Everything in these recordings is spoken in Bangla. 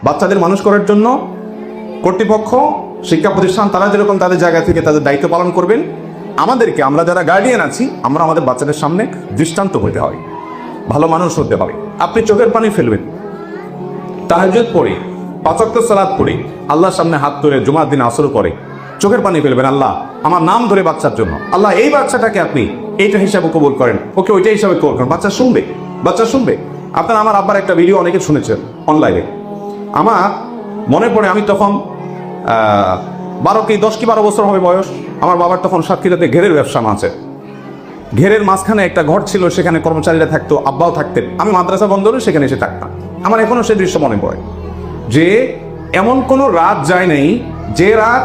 বাচ্চাদের মানুষ করার জন্য কর্তৃপক্ষ, শিক্ষা প্রতিষ্ঠান তারা যেরকম তাদের জায়গা থেকে তাদের দায়িত্ব পালন করবেন, আমাদেরকে, আমরা যারা গার্ডিয়ান আছি, আমরা আমাদের বাচ্চাদের সামনে দৃষ্টান্ত হতে হয়, ভালো মানুষ হতে হবে। আপনি চোখের পানি ফেলবেন, তাহাজ্জুদ পড়ে, 5 ওয়াক্ত সালাত পড়ে, আল্লাহর সামনে হাত তুলে জুমার দিন আসর করে চোখের পানি ফেলবেন, আল্লাহ আমার নাম ধরে বাচ্চার জন্য, আল্লাহ এই বাচ্চাটাকে আপনি এইটা হিসাবে কবুল করেন, ওকে ওইটা হিসাবে কবুল করেন। বাচ্চা শুনবে, বাচ্চা শুনবে। আপনারা আমার আব্বার একটা ভিডিও অনেকে শুনেছেন অনলাইনে। আমার মনে পড়ে, আমি তখন 10 কি 12 বছর হবে বয়স। আমার বাবার তখন সাতক্ষীরাতে ঘেরের ব্যবসা আছে। ঘেরের মাঝখানে একটা ঘর ছিল, সেখানে কর্মচারীরা থাকতো, আব্বাও থাকতেন। আমি মাদ্রাসা বন্ধ হলে সেখানে এসে থাকতাম। আমার এখনো সেই দৃশ্য মনে পড়ে যে এমন কোনো রাত যায় নাই যে রাত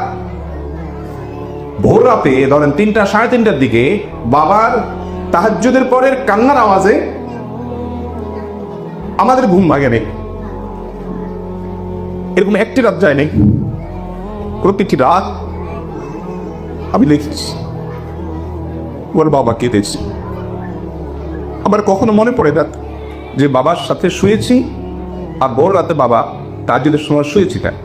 ভোর রাতে, ধরেন 3টা 3:30টার দিকে বাবার তাহাজ্জুদের পরের কান্নার আওয়াজে আমাদের ঘুম ভাঙে নেই। এরকম একটি রাত যায় নেই। প্রতিটি রাত আমি দেখেছি ওর বাবা কেঁদেছি। আবার কখনো মনে পড়ে দেখ যে বাবার সাথে শুয়েছি, আর ভোর রাতে বাবা তাহাজ্জুদের সময় শুয়েছি, তাই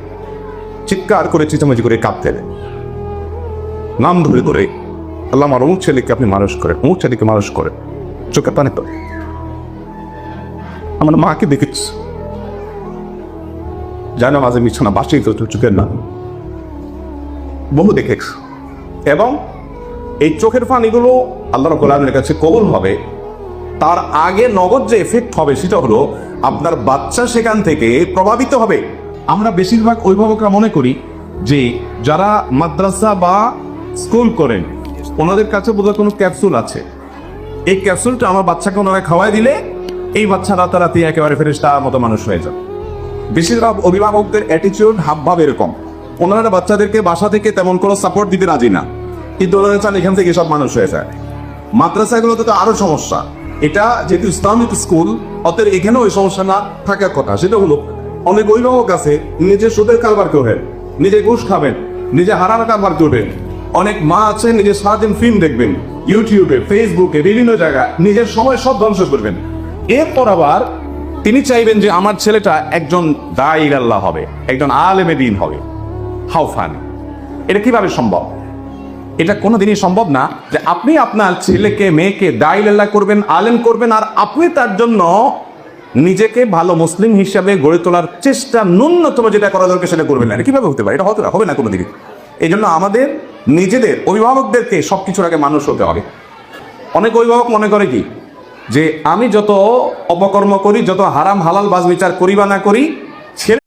চিৎকার করে চেঁচামেচি করে কাঁদতে নাম ধরে ধরে, আল্লাহ আমার অমুক ছেলেকে আপনি মানুষ করেন, অমুক ছেলেকে মানুষ করেন, চোখে পানি তো। আমার মাকে দেখেছি জানো মাঝে বিছানা বাসি তো চোখের না, বহু দেখেছি। এবং এই চোখের পানিগুলো আল্লাহর কোরআনের কাছে কবুল হবে, তার আগে নগদ যে এফেক্ট হবে সেটা হলো আপনার বাচ্চা সেখান থেকে প্রভাবিত হবে। আমরা বেশিরভাগ অভিভাবকরা মনে করি যে যারা মাদ্রাসা বা স্কুল করেন ওনাদের কাছে বোধহয় কোনো ক্যাপসুল আছে, এই ক্যাপসুলটা আমার বাচ্চাকে ওনারা খাওয়াই দিলে এই বাচ্চা রাতারাতি একেবারে ফেরেশতার মতো মানুষ হয়ে যাবে। বেশিরভাগ অভিভাবকদের অ্যাটিটিউড হাবভাব এরকম, ওনারা বাচ্চাদেরকে বাসা থেকে তেমন কোনো সাপোর্ট দিতে রাজি না, কিন্তু ওনারা চান এখান থেকে সব মানুষ হয়ে যায়। মাদ্রাসাগুলোতে তো আরো সমস্যা। এটা যেহেতু ইসলামিক স্কুল, অতএব এখানেও ওই সমস্যা না থাকার কথা। সেটা হলো অনেক অভিভাবক আছে নিজে সুদের কারবার করবেন, নিজে ঘুষ খাবেন, নিজে হারাম কারবার করবেন। অনেক মা আছে নিজে সারাদিন ফিল্ম দেখবেন, ইউটিউবে, ফেসবুকে, বিভিন্ন জায়গায় নিজের সময় সব ধ্বংস করবেন। এরপর আবার তিনি চাইবেন যে আমার ছেলেটা একজন দাঈ আল্লাহ হবে, একজন আলেমে দ্বীন হবে। How funny! এটা কিভাবে সম্ভব? এটা কোনোদিনই সম্ভব না যে আপনি আপনার ছেলেকে মেয়েকে দাঈ আল্লাহ করবেন, আলেম করবেন, আর আপনি তার জন্য নিজেকে ভালো মুসলিম হিসাবে গড়ে তোলার চেষ্টা ন্যূনতম যেটা করা দরকার সেটা করবেন না। এটা কিভাবে হতে পারে? এটা হবে না কোনোদিনই। এই জন্য আমাদের নিজেদের অভিভাবকদেরকে সবকিছুর আগে মানুষ হতে হবে। অনেক অভিভাবক মনে করে কি যে আমি যত অপকর্ম করি, যত হারাম হালাল বাজ বিচার করি বা না করি, ছেলে